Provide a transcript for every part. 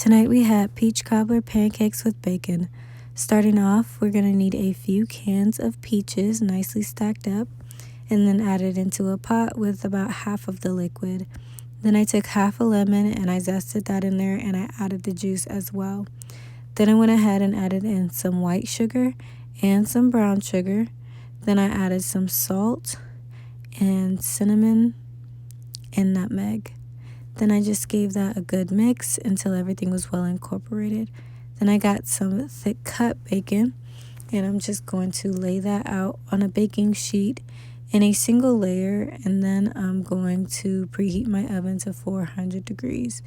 Tonight we had peach cobbler pancakes with bacon. Starting off, we're going to need a few cans of peaches nicely stacked up and then add it into a pot with about half of the liquid. Then I took half a lemon and I zested that in there and I added the juice as well. Then I went ahead and added in some white sugar and some brown sugar. Then I added some salt and cinnamon and nutmeg. Then I just gave that a good mix until everything was well incorporated. Then I got some thick cut bacon and I'm just going to lay that out on a baking sheet in a single layer, and then I'm going to preheat my oven to 400 degrees.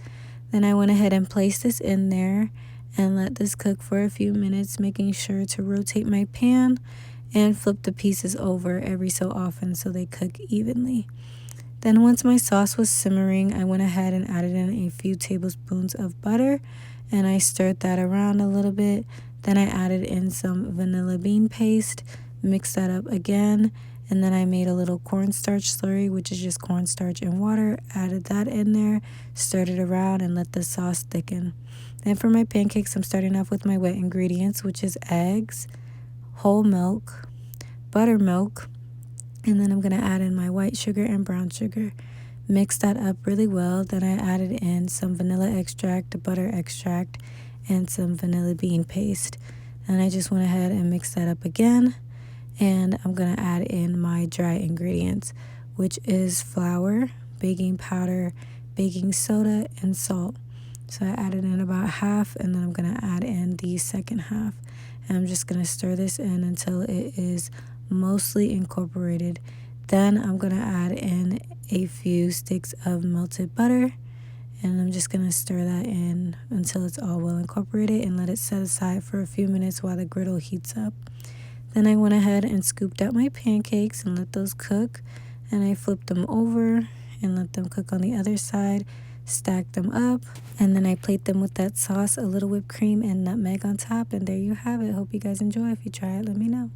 Then I went ahead and placed this in there and let this cook for a few minutes, making sure to rotate my pan and flip the pieces over every so often so they cook evenly. Then once my sauce was simmering, I went ahead and added in a few tablespoons of butter and I stirred that around a little bit. Then I added in some vanilla bean paste, mixed that up again, and then I made a little cornstarch slurry, which is just cornstarch and water, added that in there, stirred it around and let the sauce thicken. Then for my pancakes, I'm starting off with my wet ingredients, which is eggs, whole milk, buttermilk, and then I'm going to add in my white sugar and brown sugar. Mix that up really well. Then I added in some vanilla extract, butter extract, and some vanilla bean paste. And I just went ahead and mixed that up again. And I'm going to add in my dry ingredients, which is flour, baking powder, baking soda, and salt. So I added in about half, and then I'm going to add in the second half. And I'm just going to stir this in until it is mostly incorporated. Then I'm going to add in a few sticks of melted butter, and I'm just going to stir that in until it's all well incorporated and let it set aside for a few minutes while the griddle heats up. Then I went ahead and scooped out my pancakes and let those cook, and I flipped them over and let them cook on the other side, stacked them up, and then I plate them with that sauce, a little whipped cream and nutmeg on top, and there you have it. Hope you guys enjoy. If you try it, let me know.